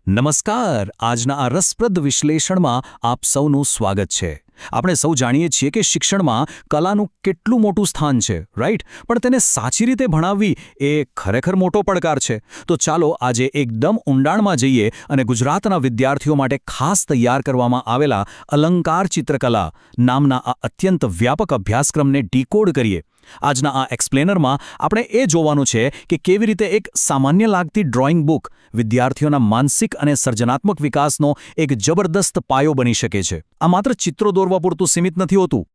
નમસ્કાર. આજના આ રસપ્રદ વિશ્લેષણમાં આપ સૌનું સ્વાગત છે. આપણે સૌ જાણીએ છીએ કે શિક્ષણમાં કલાનું કેટલું મોટું સ્થાન છે, રાઈટ? પણ તેને સાચી રીતે ભણાવવી એ ખરેખર મોટો પડકાર છે. તો ચાલો આજે એકદમ ઊંડાણમાં જઈએ અને ગુજરાતના વિદ્યાર્થીઓ માટે ખાસ તૈયાર કરવામાં આવેલા અલંકાર ચિત્રકલા નામના આ અત્યંત વ્યાપક અભ્યાસક્રમને ડીકોડ કરીએ. આજના આ એક્સપ્લેનરમાં આપણે એ જોવાનું છે કે કેવી રીતે એક સામાન્ય લાગતી ડ્રોઈંગ બુક વિદ્યાર્થીઓના માનસિક અને સર્જનાત્મક વિકાસનો એક જબરદસ્ત પાયો બની શકે છે. આ માત્ર ચિત્રો દોરવા પૂરતું સીમિત નથી હોતું.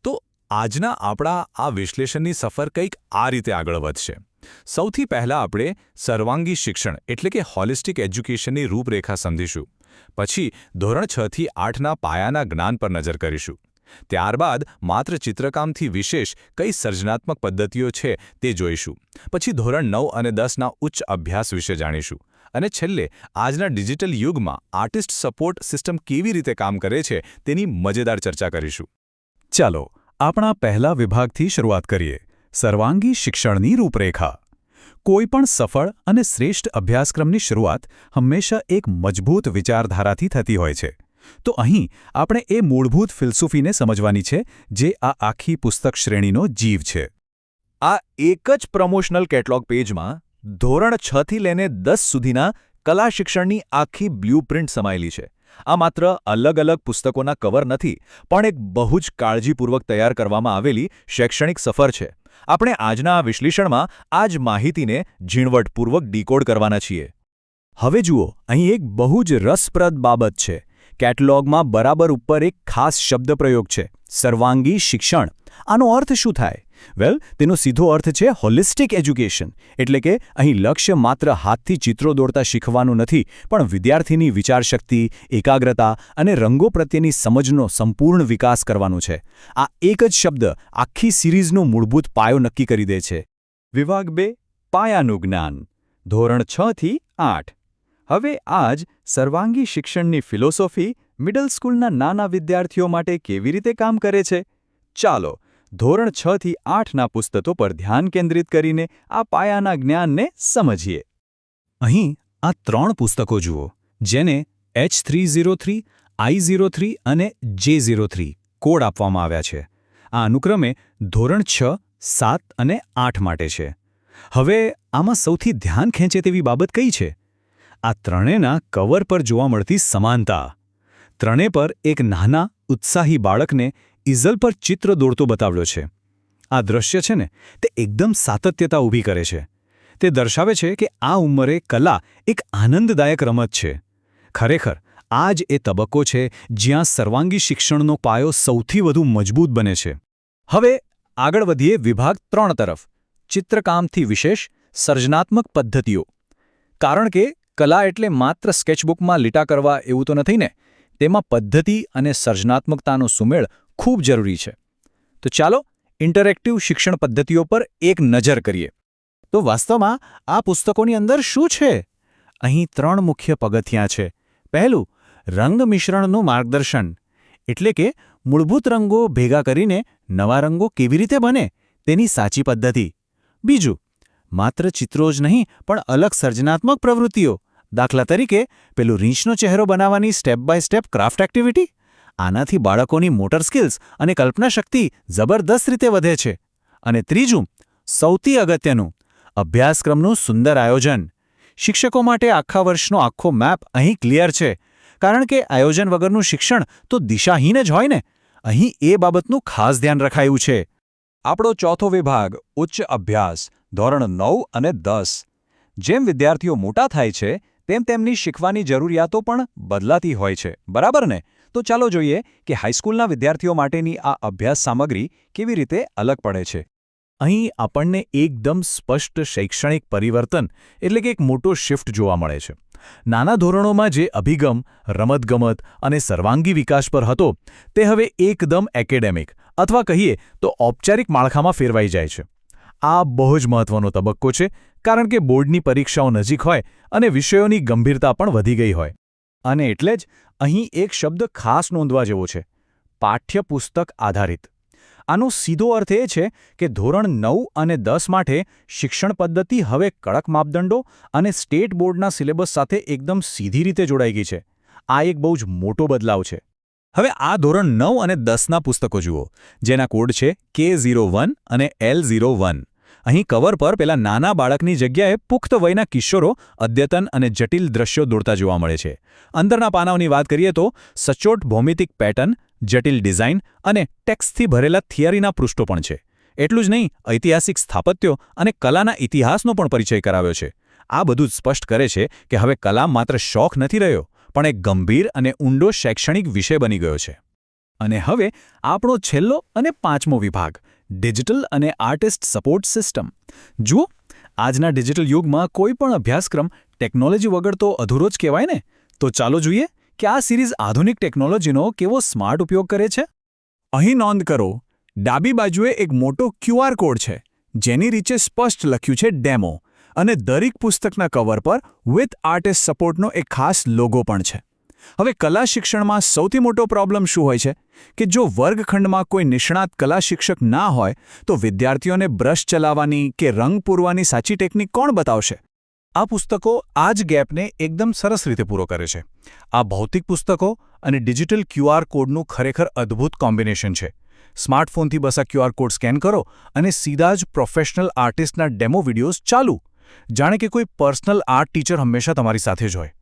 તો આજના આપણા આ વિશ્લેષણની સફર કંઈક આ રીતે આગળ વધશે. સૌથી પહેલાં આપણે સર્વાંગી શિક્ષણ એટલે કે હોલિસ્ટિક એજ્યુકેશનની રૂપરેખા સમજીશું. પછી ધોરણ 6 થી 8ના પાયાના જ્ઞાન પર નજર કરીશું. ત્યારબાદ માત્ર ચિત્રકામથી વિશેષ કઈ સર્જનાત્મક પદ્ધતિઓ છે તે જોઈશું. પછી ધોરણ 9 અને 10ના ઉચ્ચ અભ્યાસ વિશે જાણીશું. અને છેલ્લે આજના ડિજિટલ યુગમાં આર્ટિસ્ટ સપોર્ટ સિસ્ટમ કેવી રીતે કામ કરે છે તેની મજેદાર ચર્ચા કરીશું. ચાલો આપણા પહેલા વિભાગથી શરૂઆત કરીએ. સર્વાંગી શિક્ષણની રૂપરેખા. કોઈપણ સફળ અને શ્રેષ્ઠ અભ્યાસક્રમની શરૂઆત હંમેશા એક મજબૂત વિચારધારાથી થતી હોય છે. તો અહીં આપણે એ મૂળભૂત ફિલસૂફીને સમજવાની છે જે આ આખી પુસ્તક શ્રેણીનો જીવ છે. આ એક જ પ્રમોશનલ કેટલોગ પેજમાં ધોરણ 6 થી લઈને 10 સુધીના કલા શિક્ષણની આખી બ્લ્યુપ્રિન્ટ સમાયેલી છે. આ માત્ર અલગ અલગ પુસ્તકોના કવર નથી, પણ એક બહુ જ કાળજીપૂર્વક તૈયાર કરવામાં આવેલી શૈક્ષણિક સફર છે. આપણે આજના આ વિશ્લેષણમાં આ જ માહિતીને ઝીણવટપૂર્વક ડીકોડ કરવાના છીએ. હવે જુઓ, અહીં એક બહુ જ રસપ્રદ બાબત છે. કેટલોગમાં બરાબર ઉપર એક ખાસ શબ્દપ્રયોગ છે, સર્વાંગી શિક્ષણ. આનો અર્થ શું થાય? વેલ, તેનો સીધો અર્થ છે હોલિસ્ટિક એજ્યુકેશન. એટલે કે અહીં લક્ષ્ય માત્ર હાથથી ચિત્રો દોરતા શીખવાનું નથી, પણ વિદ્યાર્થીની વિચારશક્તિ, એકાગ્રતા અને રંગો પ્રત્યેની સમજનો સંપૂર્ણ વિકાસ કરવાનું છે. આ એક જ શબ્દ આખી સિરીઝનો મૂળભૂત પાયો નક્કી કરી દે છે. વિભાગ 2 પાયાનું જ્ઞાન. ધોરણ 6 થી 8. હવે આજ સર્વાંગી શિક્ષણની ફિલોસોફી મિડલ સ્કૂલના નાના વિદ્યાર્થીઓ માટે કેવી રીતે કામ કરે છે? ચાલો ધોરણ 6 થી 8ના પુસ્તકો પર ધ્યાન કેન્દ્રિત કરીને આ પાયાના જ્ઞાનને સમજીએ. અહીં આ 3 પુસ્તકો જુઓ, જેને H303, I03 અને J03 કોડ આપવામાં આવ્યા છે. આ અનુક્રમે ધોરણ 6, 7 અને 8 માટે છે. હવે આમાં સૌથી ધ્યાન ખેંચે તેવી બાબત કઈ છે? આ ત્રણેયના કવર પર જોવા મળતી સમાનતા. ત્રણેય પર એક નાના, ઉત્સાહી બાળકને ઇઝલ પર ચિત્ર દોરતો બતાવ્યો છે. આ દ્રશ્ય છે ને, તે એકદમ સાતત્યતા ઊભી કરે છે. તે દર્શાવે છે કે આ ઉંમરે કલા એક આનંદદાયક રમત છે. ખરેખર આ જ એ તબક્કો છે જ્યાં સર્વાંગી શિક્ષણનો પાયો સૌથી વધુ મજબૂત બને છે. હવે આગળ વધીએ વિભાગ 3 તરફ. ચિત્રકામથી વિશેષ સર્જનાત્મક પદ્ધતિઓ. કારણ કે કલા એટલે માત્ર સ્કેચબુકમાં લીટા કરવા એવું તો નથી ને. તેમાં પદ્ધતિ અને સર્જનાત્મકતાનો સુમેળ ખૂબ જરૂરી છે. તો ચાલો ઇન્ટરેક્ટિવ શિક્ષણ પદ્ધતિઓ પર એક નજર કરીએ. તો વાસ્તવમાં આ પુસ્તકોની અંદર શું છે? અહીં 3 મુખ્ય પગથિયાં છે. પહેલું, રંગ મિશ્રણનું માર્ગદર્શન. એટલે કે મૂળભૂત રંગો ભેગા કરીને નવા રંગો કેવી રીતે બને તેની સાચી પદ્ધતિ. બીજું, માત્ર ચિત્રો જ નહીં પણ અલગ સર્જનાત્મક પ્રવૃત્તિઓ. દાખલા તરીકે પેલું રીંછનો ચહેરો બનાવવાની step by step craft activity. આનાથી બાળકોની મોટર સ્કિલ્સ અને કલ્પના શક્તિ જબરદસ્ત રીતે વધે છે. અને ત્રીજું, સૌથી અગત્યનું, અભ્યાસક્રમનું સુંદર આયોજન. શિક્ષકો માટે આખા વર્ષનો આખો મેપ અહીં ક્લિયર છે. કારણ કે આયોજન વગરનું શિક્ષણ તો દિશાહીન જ હોય ને. અહીં એ બાબતનું ખાસ ધ્યાન રખાયું છે. આપણો ચોથો વિભાગ ઉચ્ચ અભ્યાસ, ધોરણ 9 અને 10. જેમ વિદ્યાર્થીઓ મોટા થાય છે તેમ તેમની શીખવાની જરૂરિયાતો પણ બદલાતી હોય છે, બરાબર ને? તો ચાલો જોઈએ કે હાઈસ્કૂલના વિદ્યાર્થીઓ માટેની આ અભ્યાસ સામગ્રી કેવી રીતે અલગ પડે છે. અહીં આપણને એકદમ સ્પષ્ટ શૈક્ષણિક પરિવર્તન એટલે કે એક મોટો શિફ્ટ જોવા મળે છે. નાના ધોરણોમાં જે અભિગમ, રમતગમત અને સર્વાંગી વિકાસ પર હતો તે હવે એકદમ એકેડેમિક અથવા કહીએ તો ઔપચારિક માળખામાં ફેરવાઈ જાય છે. આ બહુ જ મહત્વનો તબક્કો છે, કારણ કે બોર્ડની પરીક્ષાઓ નજીક હોય અને વિષયોની ગંભીરતા પણ વધી ગઈ હોય. અને એટલે જ અહીં એક શબ્દ ખાસ નોંધવા જેવો છે, પાઠ્યપુસ્તક આધારિત. આનો સીધો અર્થ એ છે કે ધોરણ 9 અને 10 માટે શિક્ષણ પદ્ધતિ હવે કડક માપદંડો અને સ્ટેટ બોર્ડના સિલેબસ સાથે એકદમ સીધી રીતે જોડાઈ ગઈ છે. આ એક બહુ જ મોટો બદલાવ છે. હવે આ ધોરણ 9 અને 10ના પુસ્તકો જુઓ, જેના કોડ છે K01 અને L01. અહીં કવર પર પેલા નાના બાળકની જગ્યાએ પુખ્ત વયના કિશોરો અદ્યતન અને જટિલ દ્રશ્યો દોરતા જોવા મળે છે. અંદરના પાનાઓની વાત કરીએ તો સચોટ ભૌમિતિક પેટર્ન, જટિલ ડિઝાઇન અને ટેક્સ્ટથી ભરેલા થિયરીના પૃષ્ઠો પણ છે. એટલું જ નહીં, ઐતિહાસિક સ્થાપત્યો અને કલાના ઇતિહાસનો પણ પરિચય કરાવ્યો છે. આ બધું જ સ્પષ્ટ કરે છે કે હવે કલા માત્ર શોખ નથી રહ્યો, પણ એક ગંભીર અને ઊંડો શૈક્ષણિક વિષય બની ગયો છે. અને હવે આપણો છેલ્લો અને 5મો વિભાગ, ડિજિટલ અને આર્ટિસ્ટ સપોર્ટ સિસ્ટમ. જુઓ, આજના ડિજિટલ યુગમાં કોઈ પણ અભ્યાસક્રમ ટેકનોલોજી વગર તો અધૂરો જ કહેવાય ને. તો ચાલો જોઈએ કે આ સિરીઝ આધુનિક ટેકનોલોજીનો કેવો સ્માર્ટ ઉપયોગ કરે છે. અહીં નોંધ કરો, ડાબી બાજુએ એક મોટો QR કોડ છે, જેની નીચે સ્પષ્ટ લખ્યું છે ડેમો, અને દરેક પુસ્તકના કવર પર વિથ આર્ટિસ્ટ સપોર્ટનો એક ખાસ લોગો પણ છે. હવે કલા શિક્ષણમાં સૌથી મોટો પ્રોબ્લેમ શું હોય છે કે જો વર્ગખંડમાં કોઈ નિષ્ણાત કલા શિક્ષક ના હોય તો વિદ્યાર્થીઓને બ્રશ ચલાવવાની કે રંગ પૂરવાની સાચી ટેકનિક કોણ બતાવશે? આ પુસ્તકો આ જ ગેપને એકદમ સરસ રીતે પૂરો કરે છે. આ ભૌતિક પુસ્તકો અને ડિજિટલ QR કોડનું ખરેખર અદ્ભુત કોમ્બિનેશન છે. સ્માર્ટફોનથી બસ આ QR કોડ સ્કેન કરો અને સીધા જ પ્રોફેશનલ આર્ટિસ્ટના ડેમો વિડીયોઝ ચાલુ. જાણે કે કોઈ પર્સનલ આર્ટ ટીચર હંમેશા તમારી સાથે જ હોય.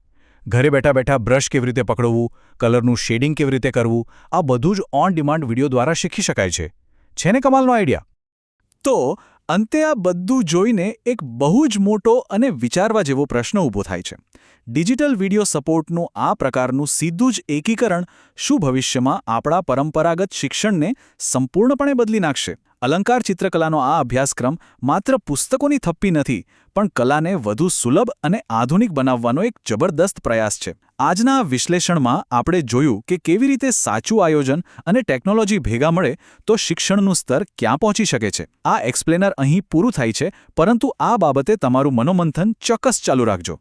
ઘરે બેઠા બેઠા બ્રશ કેવી રીતે પકડવું, કલરનું શેડિંગ કેવી રીતે કરવું, આ બધું જ ઓન ડિમાન્ડ વિડીયો દ્વારા શીખી શકાય છે. છે ને કમાલનો આઈડિયા? તો અંતે આ બધું જોઈને એક બહુ જ મોટો અને વિચારવા જેવો પ્રશ્ન ઊભો થાય છે. ડિજિટલ વિડીયો સપોર્ટનું આ પ્રકારનું સીધું જ એકીકરણ શું ભવિષ્યમાં આપણા પરંપરાગત શિક્ષણને સંપૂર્ણપણે બદલી નાખશે? અલંકાર ચિત્રકલાનો આ અભ્યાસક્રમ માત્ર પુસ્તકોની થપ્પી નથી, પણ કલાને વધુ સુલભ અને આધુનિક બનાવવાનો એક જબરદસ્ત પ્રયાસ છે. આજના આ વિશ્લેષણમાં આપણે જોયું કે કેવી રીતે સાચું આયોજન અને ટેકનોલોજી ભેગા મળે તો શિક્ષણનું સ્તર ક્યાં પહોંચી શકે છે. આ એક્સપ્લેનર અહીં પૂરું થાય છે, પરંતુ આ બાબતે તમારું મનોમંથન ચોક્કસ ચાલુ રાખજો.